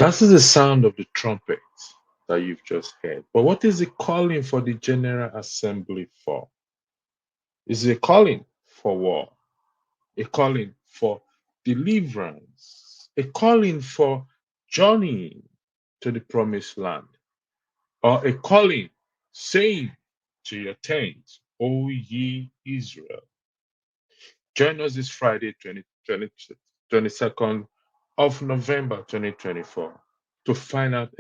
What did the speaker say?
That is the sound of the trumpet that you've just heard. But what is the calling for the General Assembly for? Is it a calling for war, a calling for deliverance, a calling for journey to the promised land, or a calling saying to your tent, O ye Israel? Join us this Friday, 22nd of November 2024, to find out